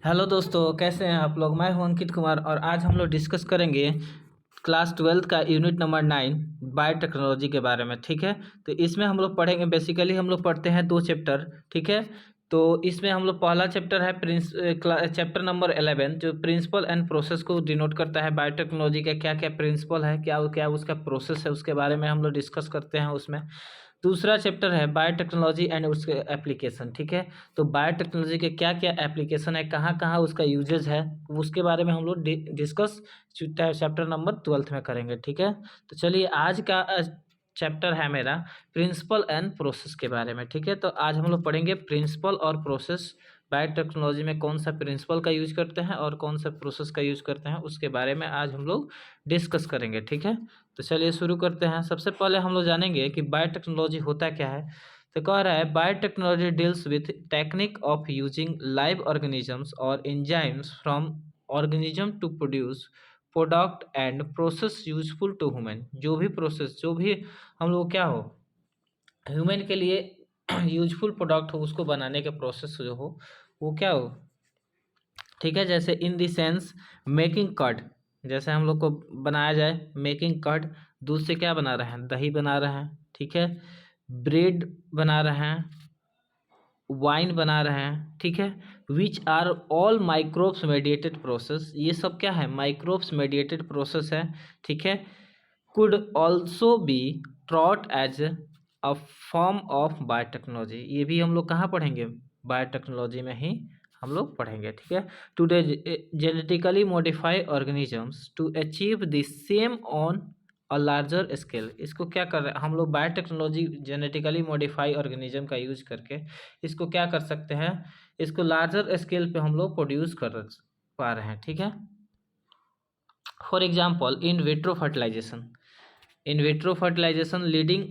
Hello दोस्तों, कैसे हैं आप लोग। मैं हूं अंकित कुमार और आज हम लोग डिस्कस करेंगे क्लास 12 का यूनिट नंबर 9 बायोटेक्नोलॉजी के बारे में। ठीक है, तो इसमें हम लोग पढ़ेंगे। बेसिकली हम लोग पढ़ते हैं 2 चैप्टर। ठीक है, तो इसमें हम लोग पहला चैप्टर है चैप्टर नंबर 11 जो प्रिंसिपल एंड प्रोसेस को डिनोट करता है। बायोटेक्नोलॉजी का क्या क्या प्रिंसिपल है, क्या क्या उसका प्रोसेस है, उसके बारे में हम लोग डिस्कस करते हैं उसमें। दूसरा चैप्टर है बायोटेक्नोलॉजी एंड उसके एप्लीकेशन। ठीक है, तो बायोटेक्नोलॉजी के क्या क्या एप्लीकेशन है, कहाँ कहाँ उसका यूजेज है, उसके बारे में हम लोग डिस्कस चैप्टर नंबर 12 में करेंगे। ठीक है, तो चलिए आज का चैप्टर है मेरा प्रिंसिपल एंड प्रोसेस के बारे में। ठीक है, तो आज हम लोग पढ़ेंगे प्रिंसिपल और प्रोसेस। बायोटेक्नोलॉजी में कौन सा प्रिंसिपल का यूज करते हैं और कौन सा प्रोसेस का यूज करते हैं, उसके बारे में आज हम लोग डिस्कस करेंगे। ठीक है, तो चलिए शुरू करते हैं। सबसे पहले हम लोग जानेंगे कि बायोटेक्नोलॉजी होता क्या है। तो कह रहा है biotechnology deals with technique of using live organisms और enzymes from organism to produce product and process useful to human. जो भी प्रोसेस, जो भी हम लोग क्या हो ह्यूमन के लिए यूजफुल प्रोडक्ट हो, उसको बनाने के प्रोसेस जो हो वो क्या हो। ठीक है, जैसे in the sense making curd, जैसे हम लोग को बनाया जाए मेकिंग कर्ड। दूध से क्या बना रहे हैं, दही बना रहे हैं। ठीक है, ब्रेड बना रहे हैं, वाइन बना रहे हैं। ठीक है, which are all microbes mediated process. ये सब क्या है, माइक्रोब्स मेडिएटेड प्रोसेस है। ठीक है, कुड ऑल्सो बी ट्रॉट as a form of biotechnology. ये भी हम लोग कहाँ पढ़ेंगे, बायोटेक्नोलॉजी में ही हम लोग पढ़ेंगे। ठीक है, to genetically modify organisms to achieve the same on a larger scale. इसको क्या कर रहे हैं हम लोग, बायोटेक्नोलॉजी जेनेटिकली मॉडिफाई ऑर्गेनिज्म का यूज करके इसको क्या कर सकते हैं, इसको लार्जर स्केल पे हम लोग प्रोड्यूस कर पा रहे हैं। ठीक है, for example in vitro fertilization, in vitro fertilization leading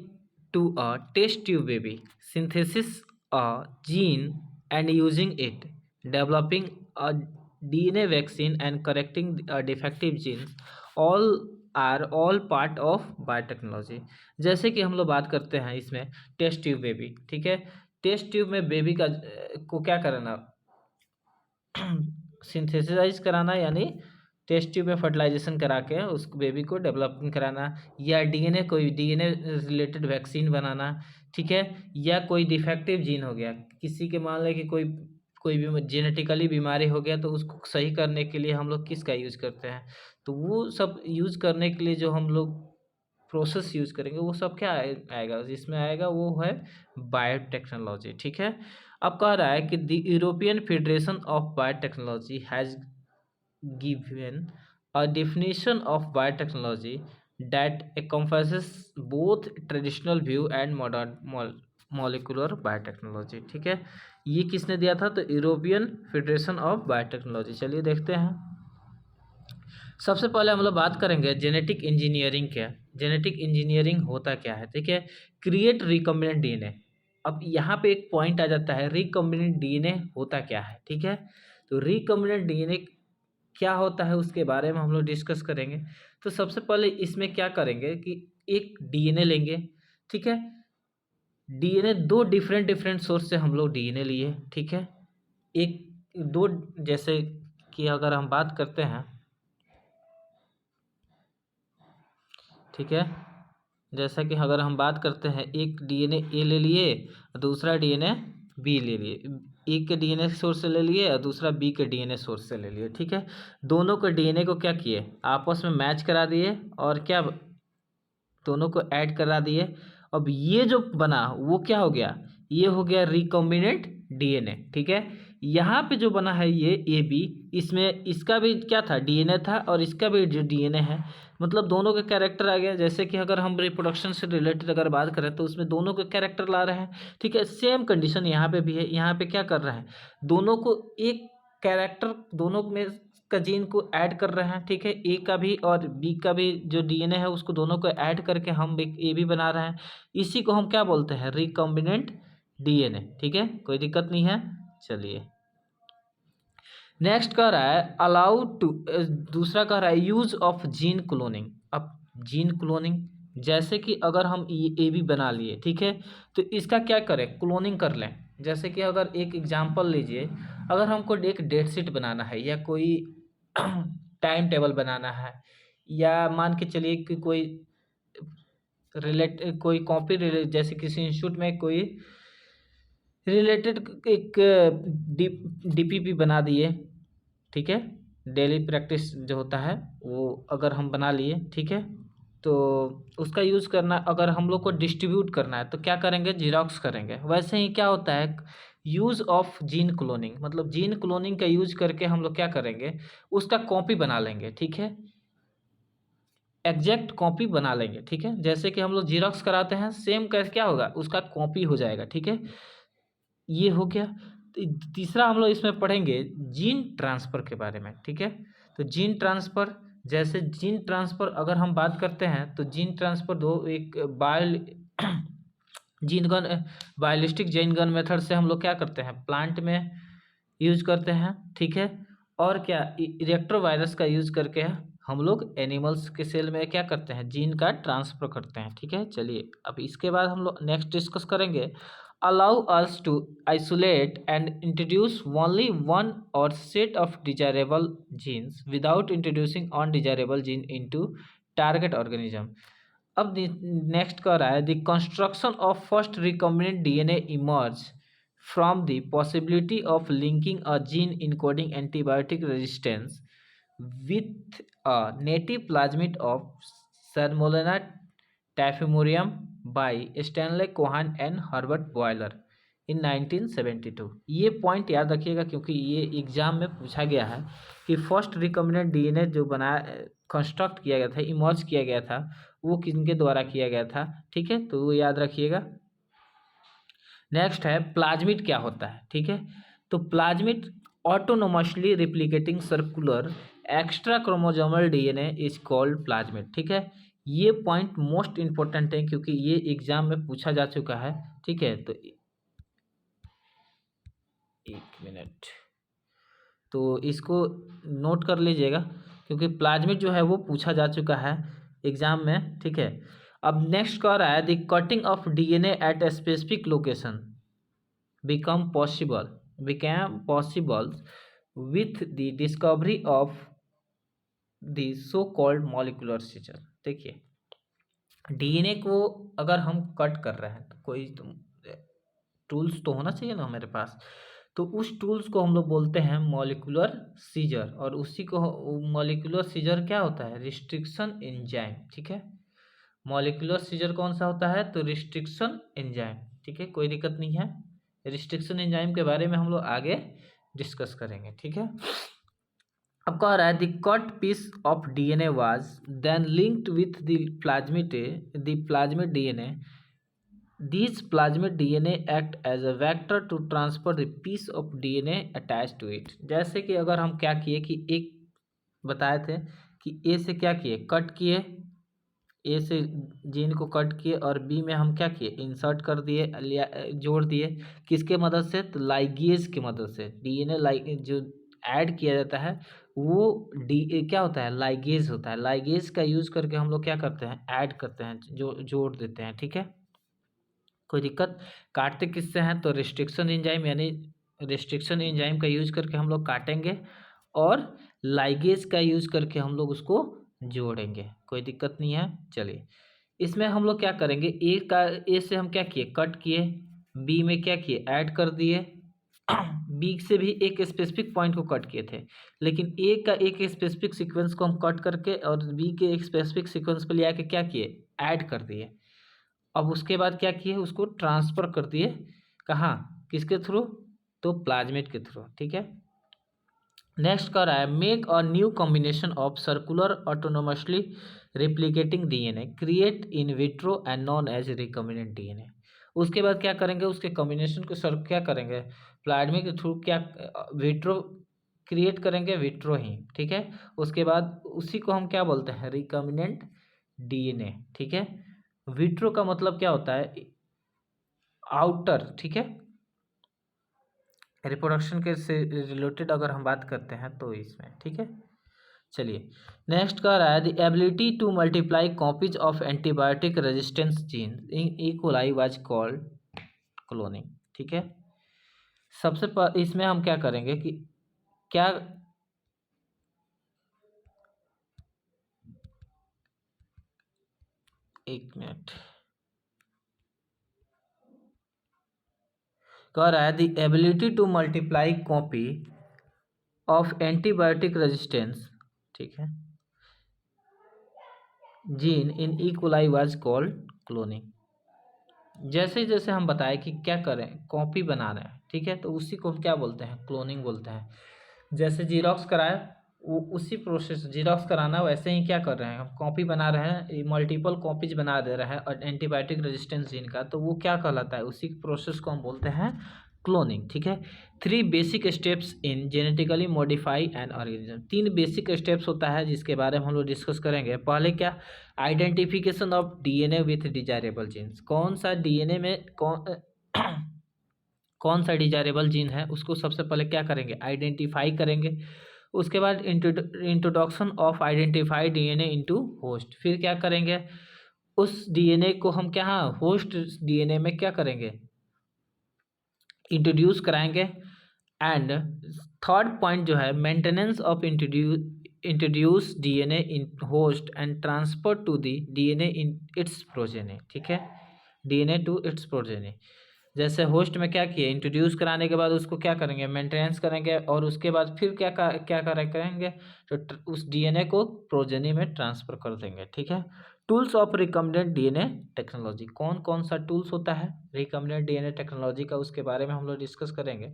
to a test tube baby, synthesis a gene and using it, developing a DNA vaccine and correcting defective genes, all are all part of biotechnology। जैसे कि हम लोग बात करते हैं इसमें test tube baby. ठीक है, टेस्ट ट्यूब में बेबी का को क्या करना, सिंथेसाइज कराना, यानी टेस्ट ट्यूब में फर्टिलाइजेशन करा के उस बेबी को डेवलपिंग कराना, या डीएनए कोई डीएनए रिलेटेड वैक्सीन बनाना। ठीक है, या कोई डिफेक्टिव जीन हो गया किसी के, मान लें कि कोई कोई भी जेनेटिकली बीमारी हो गया, तो उसको सही करने के लिए हम लोग किसका यूज करते हैं, तो वो सब यूज करने के लिए जो हम लोग प्रोसेस यूज करेंगे वो सब क्या आएगा, जिसमें आएगा वो है बायोटेक्नोलॉजी। ठीक है, अब कह रहा है कि the European federation of biotechnology has given a definition of biotechnology that encompasses both traditional view and modern molecular biotechnology। ठीक है, ये किसने दिया था, तो यूरोपियन फेडरेशन ऑफ बायोटेक्नोलॉजी। चलिए देखते हैं। सबसे पहले हम लोग बात करेंगे जेनेटिक इंजीनियरिंग क्या, जेनेटिक इंजीनियरिंग होता क्या है। ठीक है, क्रिएट रिकॉम्बिनेंट डीएनए। अब यहाँ पे एक पॉइंट आ जाता है, रिकॉम्बिनेंट डीएनए होता क्या है। ठीक है, तो रिकॉम्बिनेंट डीएनए क्या होता है उसके बारे में हम लोग डिस्कस करेंगे। तो सबसे पहले इसमें क्या करेंगे कि एक डीएनए लेंगे। ठीक है, डीएनए दो डिफरेंट डिफरेंट सोर्स से हम लोग डीएनए लिए। ठीक है, एक दो, जैसे कि अगर हम बात करते हैं, ठीक है, जैसा कि अगर हम बात करते हैं, एक डीएनए ए ले लिए, दूसरा डीएनए बी ले लिए। एक के डीएनए सोर्स से ले लिए और दूसरा बी के डीएनए सोर्स से ले लिए। ठीक है, दोनों के डीएनए को क्या किए, आपस में मैच करा दिए और क्या, दोनों को ऐड करा दिए। अब ये जो बना वो क्या हो गया, ये हो गया रिकॉम्बिनेंट डीएनए। ठीक है, यहाँ पे जो बना है ये ए बी, इसमें इसका भी क्या था, डीएनए था और इसका भी जो डीएनए है, मतलब दोनों के कैरेक्टर आ गया। जैसे कि अगर हम रिप्रोडक्शन से रिलेटेड अगर बात करें तो उसमें दोनों के कैरेक्टर ला रहे हैं। ठीक है, सेम कंडीशन यहाँ पे भी है। यहाँ पे क्या कर रहे हैं, दोनों को एक कैरेक्टर, दोनों में का जीन को ऐड कर रहे हैं। ठीक है, ए का भी और बी का भी जो डीएनए है उसको दोनों को ऐड करके हम एक ए बी बना रहे हैं। इसी को हम क्या बोलते हैं, रिकॉम्बिनेंट डीएनए। ठीक है, कोई दिक्कत नहीं है। चलिए नेक्स्ट कह रहा है अलाउ टू, दूसरा कह रहा है यूज ऑफ जीन क्लोनिंग। अब जीन क्लोनिंग, जैसे कि अगर हम ए बी बना लिए, ठीक है, तो इसका क्या करें, क्लोनिंग कर लें। जैसे कि अगर एक एग्जांपल लीजिए, अगर हमको एक डेट शीट बनाना है या कोई टाइम टेबल बनाना है, या मान के चलिए कि कोई कॉपी जैसे किसी इंस्टीट्यूट में कोई रिलेटेड एक डीपीपी बना दिए, ठीक है, डेली प्रैक्टिस जो होता है वो अगर हम बना लिए, ठीक है, तो उसका यूज़ करना, अगर हम लोग को डिस्ट्रीब्यूट करना है तो क्या करेंगे, जीरोक्स करेंगे। वैसे ही क्या होता है, यूज़ ऑफ जीन क्लोनिंग, मतलब जीन क्लोनिंग का यूज करके हम लोग क्या करेंगे, उसका कॉपी बना लेंगे, ठीक है, एग्जैक्ट कॉपी बना लेंगे, ठीक है, जैसे कि हम लोग जीरोक्स कराते हैं सेम कैसे क्या होगा, उसका कॉपी हो जाएगा, ठीक है, ये हो गया। तीसरा हम लोग इसमें पढ़ेंगे जीन ट्रांसफ़र के बारे में, ठीक है, तो जीन ट्रांसफ़र, जैसे जीन ट्रांसफ़र अगर हम बात करते हैं तो जीन ट्रांसफ़र दो, एक gene gun biolistic gene gun method से हम लोग क्या करते हैं, प्लांट में यूज करते हैं, ठीक है, और क्या रेक्टोवायरस का यूज करके हम लोग एनिमल्स के सेल में क्या करते हैं, जीन का ट्रांसफर करते हैं, ठीक है। चलिए अब इसके बाद हम लोग नेक्स्ट डिस्कस करेंगे, allow us to isolate and introduce only one or set of desirable genes without introducing undesirable gene into target organism। अब नेक्स्ट कह रहा है, the construction of first recombinant DNA emerge from the possibility of linking a gene encoding antibiotic resistance with a native plasmid of Salmonella typhimurium by Stanley Cohen and Herbert Boiler in 1972। ये point याद रखिएगा क्योंकि ये exam में पूछा गया है कि फर्स्ट रिकॉम्बिनेंट डीएनए जो बनाया, कंस्ट्रक्ट किया गया था, इमर्ज किया गया था, वो किनके द्वारा किया गया था, ठीक है, तो वो याद रखिएगा। नेक्स्ट है प्लाज्मिड क्या होता है, ठीक है, तो plasmid autonomously replicating circular extra chromosomal DNA is called plasmid, ठीक है। ये पॉइंट मोस्ट इंपॉर्टेंट है क्योंकि ये एग्जाम में पूछा जा चुका है, ठीक है, तो एक मिनट, तो इसको नोट कर लीजिएगा क्योंकि प्लाज्मिड जो है वो पूछा जा चुका है एग्जाम में, ठीक है। अब नेक्स्ट कह रहा है the cutting of DNA at a specific location became possible with the discovery of the so called molecular scissor। देखिए डीएनए को अगर हम कट कर रहे हैं तो कोई टूल्स तो होना चाहिए ना हमारे पास, तो उस टूल्स को हम लोग बोलते हैं मॉलिक्यूलर सीजर, और उसी को मॉलिक्यूलर सीजर क्या होता है, रिस्ट्रिक्शन एंजाइम, ठीक है। मॉलिक्यूलर सीजर कौन सा होता है, तो रिस्ट्रिक्शन एंजाइम, ठीक है, कोई दिक्कत नहीं है। रिस्ट्रिक्शन एंजाइम के बारे में हम लोग आगे डिस्कस करेंगे, ठीक है। अब कह रहा है the cut piece of DNA was then linked with the plasmid DNA. These plasmid DNA act as a vector to transfer the piece of DNA attached to it। जैसे कि अगर हम क्या किए कि एक बताए थे कि ए से क्या किए, कट किए, ए से जीन को कट किए और बी में हम क्या किए, इंसर्ट कर दिए, जोड़ दिए, किसके मदद से, तो लाइगेज की मदद से। डीएनए जो ऐड किया जाता है वो क्या होता है, लाइगेज होता है। लाइगेज का यूज करके हम लोग क्या करते हैं, ऐड करते हैं, जो जोड़ देते हैं, ठीक है, कोई दिक्कत। काटते किससे हैं, तो रिस्ट्रिक्शन एंजाइम, यानी रिस्ट्रिक्शन एंजाइम का यूज करके हम लोग काटेंगे और लाइगेज का यूज करके हम लोग उसको जोड़ेंगे, कोई दिक्कत नहीं है। चलिए इसमें हम लोग क्या करेंगे, ए से हम क्या किए, कट किए, बी में क्या किए, ऐड कर दिए, बी से भी एक स्पेसिफिक पॉइंट को कट किए थे, लेकिन ए का एक स्पेसिफिक सीक्वेंस को हम कट करके और बी के एक स्पेसिफिक सीक्वेंस पे ले आके क्या किए, ऐड कर दिए। अब उसके बाद क्या किए, उसको ट्रांसफ़र कर दिए, कहाँ, किसके थ्रू, तो प्लाज्मिड के थ्रू, ठीक है। नेक्स्ट कर रहा है make a new combination of circular autonomously replicating DNA create in vitro and known as recombinant DNA. उसके बाद क्या करेंगे, उसके कॉम्बिनेशन को सर क्या करेंगे, प्लाज्मिड के थ्रू क्या विट्रो क्रिएट करेंगे, विट्रो ही, ठीक है। उसके बाद उसी को हम क्या बोलते हैं, रिकॉम्बिनेंट डीएनए, ठीक है। विट्रो का मतलब क्या होता है, आउटर, ठीक है, रिप्रोडक्शन के से रिलेटेड अगर हम बात करते हैं तो इसमें, ठीक है। चलिए नेक्स्ट कह रहा है the ability to multiply copies of antibiotic resistance gene in E coli was called cloning, ठीक है। इसमें हम क्या करेंगे कि क्या, एक मिनट, कह रहा है the ability to multiply copy of antibiotic resistance, ठीक है, gene in E coli was called cloning. जैसे जैसे हम बताएं कि क्या करें, कॉपी बना रहे हैं, ठीक है, तो उसी को हम क्या बोलते हैं, क्लोनिंग बोलते हैं। जैसे जीरोक्स कराए, वो उसी प्रोसेस, जीरोक्स कराना, वैसे ही क्या कर रहे हैं, हम कॉपी बना रहे हैं, मल्टीपल कॉपीज बना दे रहे हैं और एंटीबायोटिक रेजिस्टेंस जीन का, तो वो क्या कहलाता है, उसी प्रोसेस को हम बोलते हैं क्लोनिंग, ठीक है। 3 basic steps in genetically modify an organism, 3 basic steps होता है जिसके बारे में हम लोग डिस्कस करेंगे। पहले क्या, identification of DNA with desirable genes, कौन सा डीएनए में कौन सा डिजायरेबल जीन है, उसको सबसे पहले क्या करेंगे, आइडेंटिफाई करेंगे। उसके बाद introduction of identified DNA into host, फिर क्या करेंगे, उस डीएनए को हम क्या, होस्ट डीएनए में क्या करेंगे, इंट्रोड्यूस कराएंगे। एंड थर्ड पॉइंट जो है, maintenance of introduce DNA in host and transfer to the DNA in its progeny, ठीक है, डीएनए टू इट्स प्रोजेनी। जैसे होस्ट में क्या किए, इंट्रोड्यूस कराने के बाद उसको क्या करेंगे, मेंटेनेंस करेंगे, और उसके बाद फिर क्या करेंगे, तो उस डीएनए को प्रोजेनी में ट्रांसफर कर देंगे, ठीक है। Tools of recombinant DNA technology, कौन कौन सा टूल्स होता है रिकम्बिनेंट डीएनए टेक्नोलॉजी का, उसके बारे में हम लोग डिस्कस करेंगे।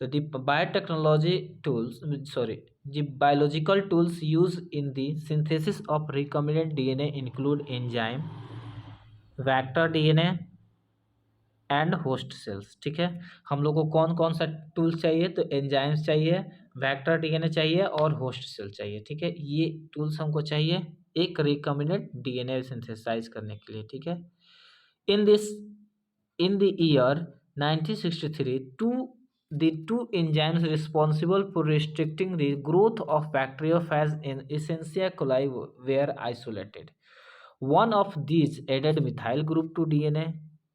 तो the biotechnology tools, sorry, the biological tools use in the synthesis of recombinant DNA include enzyme, vector DNA and host cells, ठीक है। हम लोग को कौन कौन सा टूल्स चाहिए, तो एंजाइम्स चाहिए, वेक्टर डीएनए चाहिए और होस्ट सेल चाहिए, ठीक है। ये टूल्स हमको चाहिए एक रिकम्बिनेंट डीएनए सिंथेसाइज करने के लिए, ठीक है। In this in the year 1963, two enzymes responsible for restricting the growth of bacteriophage in Escherichia coli were isolated. One of these added methyl group to DNA.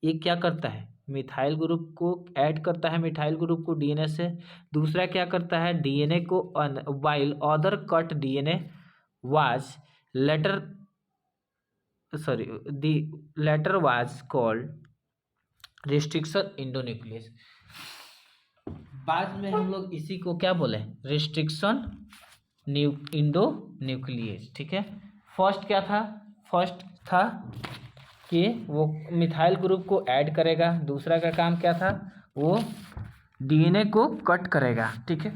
ये क्या करता है, मिथाइल ग्रुप को ऐड करता है, मिथाइल ग्रुप को DNA से। दूसरा क्या करता है, डीएनए को, while other cut DNA was later, sorry, the latter was called restriction endonuclease। बाद में हम लोग इसी को क्या बोले, रिस्ट्रिक्शन इंडो न्यूक्लियस, ठीक है। फर्स्ट क्या था, फर्स्ट था कि वो मिथाइल ग्रुप को ऐड करेगा, दूसरा का काम क्या था, वो डीएनए को कट करेगा, ठीक है।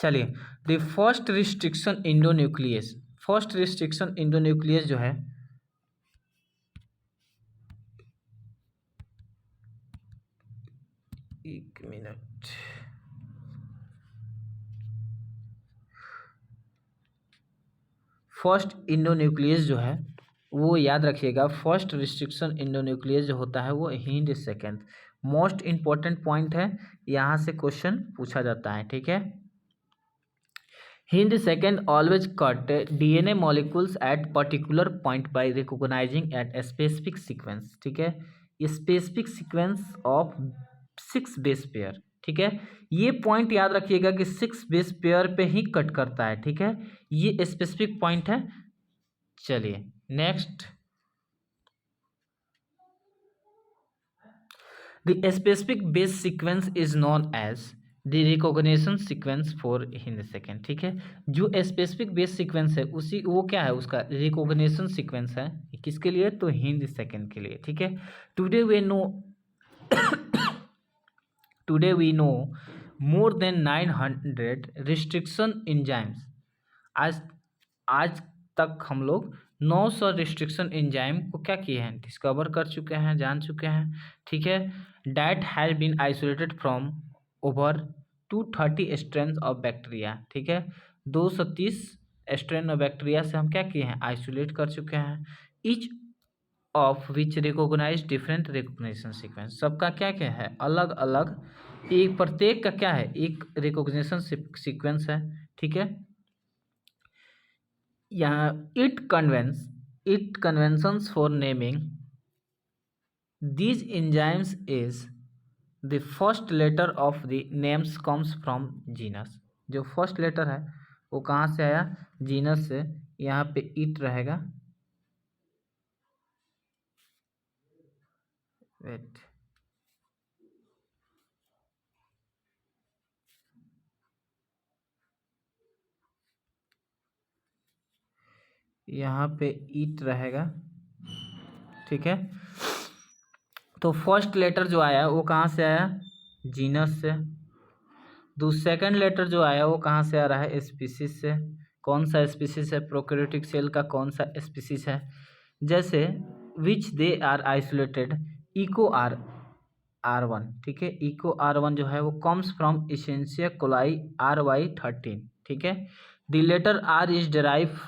चलिए, the first restriction Indo nucleus, first restriction Indo nucleus जो है, एक मिनट, फर्स्ट इंडोन्यूक्लियस जो है वो याद रखिएगा, फर्स्ट रिस्ट्रिक्शन इंडोन्यूक्लियस जो होता है वो Hind second, most important point है, यहाँ से क्वेश्चन पूछा जाता है, ठीक है। Hind second always cut DNA molecules at particular point by recognising at specific sequence, ठीक है, specific sequence of 6 base pair, ठीक है। ये पॉइंट याद रखिएगा कि 6 बेस पेयर पे ही कट करता है, ठीक है, ये स्पेसिफिक पॉइंट है। चलिए next, the specific base sequence is known as the recognition sequence for Hind second, ठीक है। जो स्पेसिफिक बेस सीक्वेंस है उसी वो क्या है, उसका रिकॉग्निशन सीक्वेंस है, किसके लिए, तो हिंद सेकेंड के लिए, ठीक है। Today we know today we know more than 900 restriction enzymes, आज आज तक हम लोग 900 रिस्ट्रिक्शन एंजाइम को क्या किए हैं, डिस्कवर कर चुके हैं, जान चुके हैं, ठीक है। That has been isolated from over 230 strain of bacteria, ठीक है, 230 स्ट्रेन ऑफ बैक्टीरिया से हम क्या किए हैं, आइसोलेट कर चुके हैं। Each of which recognise different recognition sequence, सबका क्या क्या है, अलग अलग, एक प्रत्येक का क्या है, एक रिकॉग्निशन सीक्वेंस है, ठीक है। यहाँ it conventions for naming these enzymes is the first letter of the names comes from genus. जो फर्स्ट लेटर है वो कहाँ से आया, जीनस से। यहाँ पे इट रहेगा, वेट, यहाँ पे इट रहेगा, ठीक है। तो फर्स्ट लेटर जो आया वो कहाँ से आया, जीनस से। सेकंड लेटर जो आया वो कहाँ से आ रहा है, स्पीसीज से। कौन सा स्पीसीज है, प्रोकैरियोटिक सेल का कौन सा स्पीसीज है। जैसे which they are isolated, Eco R1, ठीक है। इको R1 जो है वो कम्स फ्रॉम इसेंशिया कोलाई RY13, ठीक है। The letter R is derive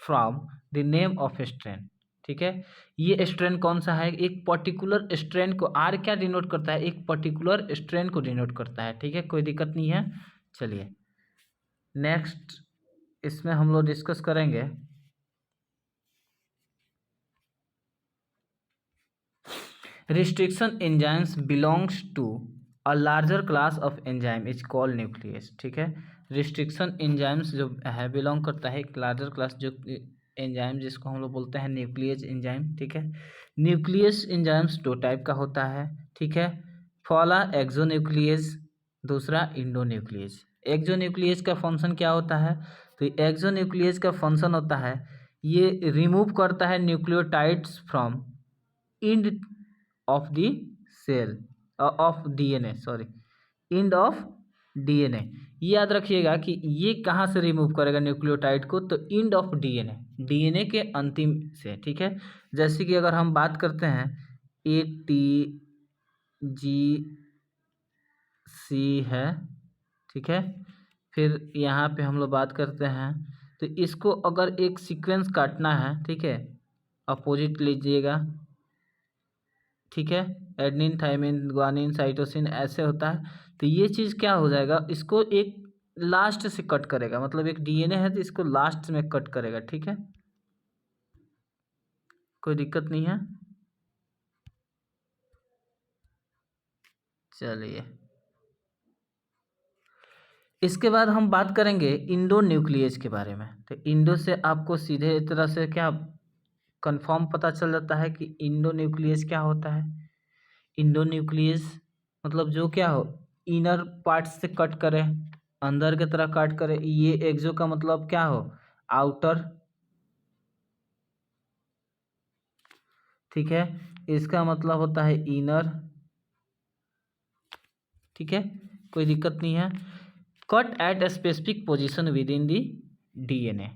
from the name of strain, ठीक है। ये स्ट्रेन कौन सा है, एक पर्टिकुलर स्ट्रेन को आर क्या डिनोट करता है, एक पर्टिकुलर स्ट्रेन को डिनोट करता है, ठीक है। कोई दिक्कत नहीं है। चलिए नेक्स्ट इसमें हम लोग डिस्कस करेंगे restriction enzymes belongs to a larger class of enzyme is called nucleus, ठीक है। रिस्ट्रिक्शन एंजाइम्स जो है बिलोंग करता है एक लार्जर क्लास, जो एंजाइम जिसको हम लोग बोलते हैं न्यूक्लियस एंजाइम, ठीक है। न्यूक्लियस एंजाइम्स दो टाइप का होता है, ठीक है। पहला एक्सोन्यूक्लियस, दूसरा इंडोन्यूक्लियस। एक्सोन्यूक्लियस का फंक्शन क्या होता है, तो एक्सोन्यूक्लियस का फंक्शन होता है ये रिमूव करता है nucleotides from end of the cell of DNA, sorry, end of DNA. याद रखिएगा कि ये कहाँ से रिमूव करेगा न्यूक्लियोटाइड को, तो इंड ऑफ डीएनए, डीएनए के अंतिम से, ठीक है। जैसे कि अगर हम बात करते हैं ATGC है, ठीक है। फिर यहाँ पे हम लोग बात करते हैं, तो इसको अगर एक सीक्वेंस काटना है, ठीक है, अपोजिट लीजिएगा, ठीक है। एडनिन, थाइमिन, ग्वानिन, साइटोसिन ऐसे होता है। तो ये चीज़ क्या हो जाएगा, इसको एक लास्ट से कट करेगा, मतलब एक डीएनए है तो इसको लास्ट में कट करेगा, ठीक है। कोई दिक्कत नहीं है। चलिए इसके बाद हम बात करेंगे इंडो न्यूक्लियस के बारे में। तो इंडो से आपको सीधे तरह से क्या कंफर्म पता चल जाता है कि इंडो न्यूक्लियस क्या होता है। इंडो न्यूक्लियस मतलब जो क्या हो, इनर पार्ट से कट करे, अंदर की तरह कट करे। ये एक्सो का मतलब क्या हो, आउटर, ठीक है। इसका मतलब होता है इनर, ठीक है। कोई दिक्कत नहीं है। Cut at specific position with in the DNA,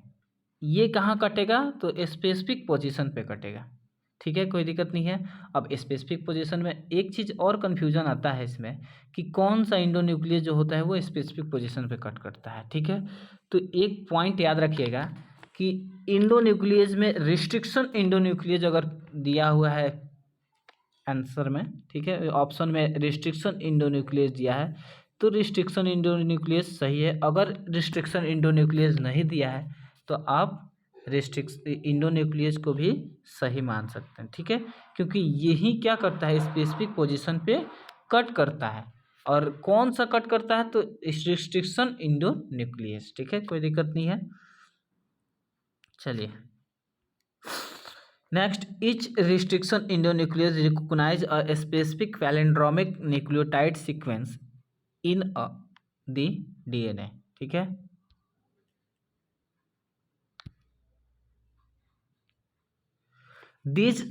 ये कहाँ कटेगा, तो स्पेसिफिक पोजीशन पे कटेगा, ठीक है। कोई दिक्कत नहीं है। अब स्पेसिफिक पोजीशन में एक चीज़ और कन्फ्यूजन आता है इसमें कि कौन सा इंडोन्यूक्लियस जो होता है वो स्पेसिफिक पोजीशन पे कट करता है, ठीक है। तो एक पॉइंट याद रखिएगा कि इंडोन्यूक्लियस में रिस्ट्रिक्शन इंडोन्यूक्लियस अगर दिया हुआ है आंसर में, ठीक है, ऑप्शन में रिस्ट्रिक्शन इंडोन्यूक्लियस दिया है तो रिस्ट्रिक्शन इंडोन्यूक्लियस सही है। अगर रिस्ट्रिक्शन इंडोन्यूक्लियस नहीं दिया है तो आप इंडोन्यूक्लियस को भी सही मान सकते हैं, ठीक है। क्योंकि यही क्या करता है, स्पेसिफिक पोजीशन पे कट करता है। और कौन सा कट करता है, तो रिस्ट्रिक्शन इंडोन्यूक्लियस, ठीक है। कोई दिक्कत नहीं है। चलिए next, each restriction endonuclease recognize a specific palindromic nucleotide sequence in the DNA, ठीक है। These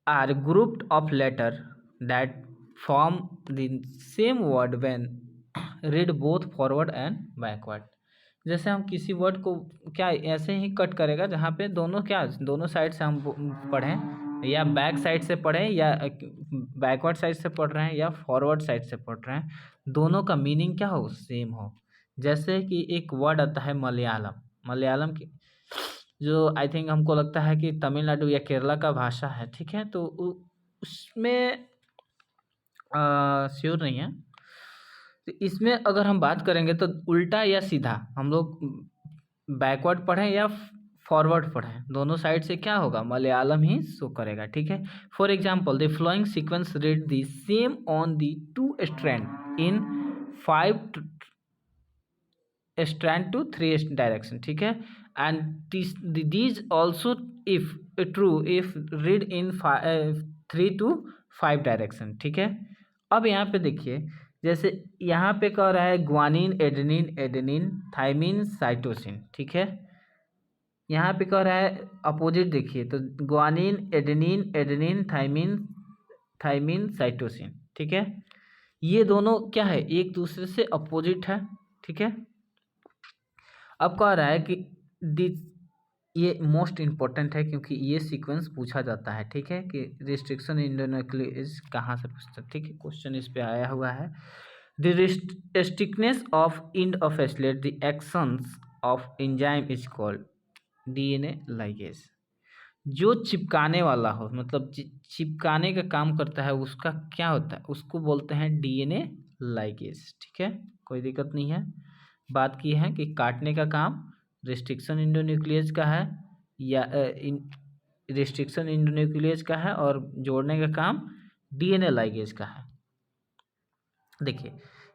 are grouped of letter that form the same word when read both forward and backward। जैसे हम किसी वर्ड को क्या ऐसे ही कट करेगा जहाँ पे दोनों क्या, दोनों साइड से हम पढ़ें या बैक साइड से पढ़ें या बैकवर्ड साइड से पढ़ रहे हैं या फॉरवर्ड साइड से पढ़ रहे हैं, दोनों का मीनिंग क्या हो, सेम हो। जैसे कि एक वर्ड आता है मलयालम, मलयालम की जो आई थिंक हमको लगता है कि तमिलनाडु या केरला का भाषा है, ठीक है। तो उसमें श्योर नहीं है। तो इसमें अगर हम बात करेंगे तो उल्टा या सीधा हम लोग बैकवर्ड पढ़ें या फॉरवर्ड पढ़ें, दोनों साइड से क्या होगा, मलयालम ही शो करेगा, ठीक है। For example the following sequence read the same on the two strand in 5 strand to 3 direction, ठीक है। And these also if true if read in 3 to 5 direction, ठीक है। अब यहाँ पे देखिए, जैसे यहाँ पे कह रहा है guanine adenine adenine thymine cytosine, ठीक है। यहाँ पे कह रहा है अपोजिट, देखिए तो guanine adenine adenine thymine thymine cytosine, ठीक है। ये दोनों क्या है, एक दूसरे से अपोजिट है, ठीक है। अब कह रहा है कि ये मोस्ट इम्पोर्टेंट है क्योंकि ये सीक्वेंस पूछा जाता है, ठीक है, कि रिस्ट्रिक्शन इंडोन्यूक्लियस कहाँ से पूछता है, ठीक है, क्वेश्चन इस पे आया हुआ है। The stickiness of end of islet the actions of enzyme is called DNA ligase. जो चिपकाने वाला हो, मतलब चिपकाने का काम करता है, उसका क्या होता है, उसको बोलते हैं डीएनए लाइगेज, ठीक है, कोई दिक्कत नहीं है। बात की है कि काटने का काम रिस्ट्रिक्शन इंडोन्यूक्लियस का है या रिस्ट्रिक्शन इंडोन्यूक्लियस का है, और जोड़ने का काम डीएनए लाइगेज का है। देखिए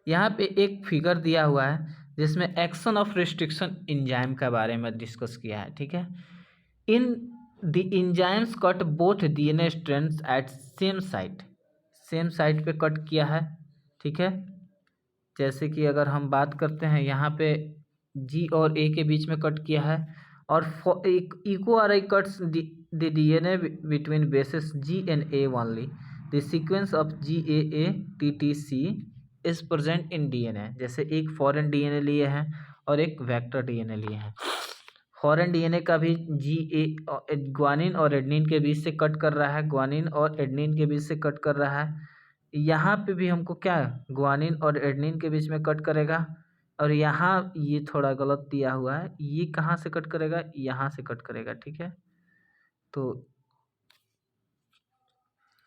यहाँ पे एक फिगर दिया हुआ है जिसमें एक्शन ऑफ रिस्ट्रिक्शन एंजाइम के बारे में डिस्कस किया है, ठीक है। In the enzymes cut both DNA strands at same site पे कट किया है, ठीक है। जैसे कि अगर हम बात करते हैं यहाँ पे जी और ए के बीच में कट किया है, और eco R I cuts the DNA between bases G and A only the sequence of GAA-TTC is present in DNA. जैसे एक फॉरेन डीएनए लिए हैं और एक वेक्टर डीएनए लिए हैं। फॉरेन डीएनए का भी ग्वानिन और एडेनिन के बीच से कट कर रहा है, ग्वानिन और एडेनिन के बीच से कट कर रहा है। यहाँ पे भी हमको क्या, ग्वानिन और एडेनिन के बीच में कट करेगा, और यहाँ ये थोड़ा गलत दिया हुआ है, ये कहाँ से कट करेगा, यहाँ से कट करेगा, ठीक है। तो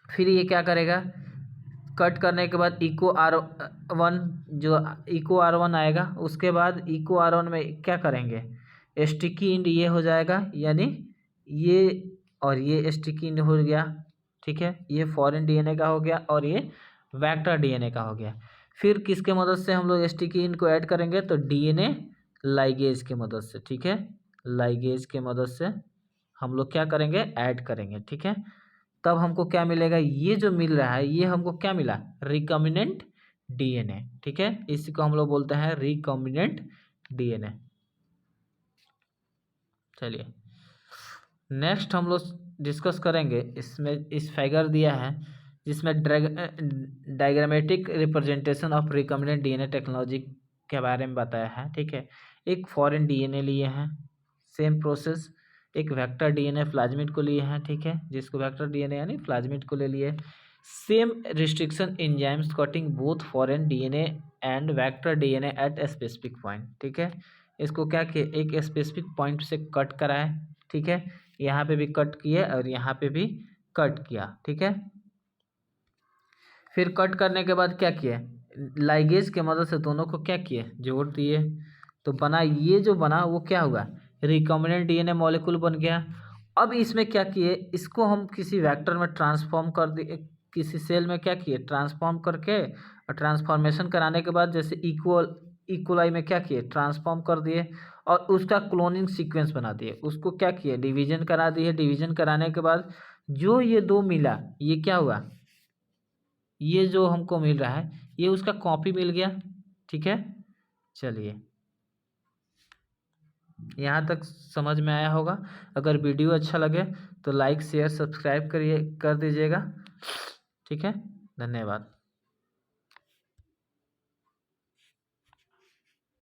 फिर ये क्या करेगा, कट करने के बाद इको R1, जो इको R1 आएगा, उसके बाद इको R1 में क्या करेंगे, स्टिकी इंड ये हो जाएगा, यानी ये और ये स्टिकी इंड हो गया, ठीक है। ये फॉरेन डीएनए का हो गया और ये वेक्टर डीएनए का हो गया। फिर किसके मदद से हम लोग स्टिकी इंड को ऐड करेंगे, तो डीएनए लाइगेज के मदद से, ठीक है। लाइगेज के मदद से हम लोग क्या करेंगे, ऐड करेंगे, ठीक है। तब हमको क्या मिलेगा, ये जो मिल रहा है ये हमको क्या मिला, रिकॉम्बिनेंट डीएनए, ठीक है। इसी को हम लोग बोलते हैं रिकॉम्बिनेंट डीएनए। चलिए नेक्स्ट हम लोग डिस्कस करेंगे, इसमें इस फिगर दिया है जिसमें diagrammatic representation of recombinant DNA technology के बारे में बताया है, ठीक है। एक फॉरेन डीएनए लिए हैं, सेम प्रोसेस। एक वेक्टर डीएनए प्लाज्मिड को लिए हैं, ठीक है, जिसको वेक्टर डीएनए यानी प्लाज्मिड को ले लिए। Same restriction enzymes cutting both foreign DNA and vector DNA at a specific point, ठीक है। इसको क्या किए, एक स्पेसिफिक पॉइंट से कट कराए, ठीक है। यहाँ पे भी कट किए और यहाँ पे भी कट किया, ठीक है। फिर कट करने के बाद क्या किए, लाइगेज के मदद से दोनों को क्या किए, जोड़ दिए, तो बना, ये जो बना वो क्या हुआ, रिकॉम्बिनेंट डीएनए मॉलिक्यूल बन गया। अब इसमें क्या किए, इसको हम किसी वेक्टर में ट्रांसफॉर्म कर दिए, किसी सेल में क्या किए, ट्रांसफॉर्म करके, और ट्रांसफॉर्मेशन कराने के बाद जैसे इक्वलाई में क्या किए, ट्रांसफॉर्म कर दिए, और उसका क्लोनिंग सीक्वेंस बना दिए। उसको क्या किए, डिवीजन करा दिए। डिवीजन कराने के बाद जो ये दो मिला, ये क्या हुआ, ये जो हमको मिल रहा है ये उसका कॉपी मिल गया, ठीक है। चलिए यहाँ तक समझ में आया होगा। अगर वीडियो अच्छा लगे तो लाइक शेयर सब्सक्राइब कर दीजिएगा, ठीक है। धन्यवाद।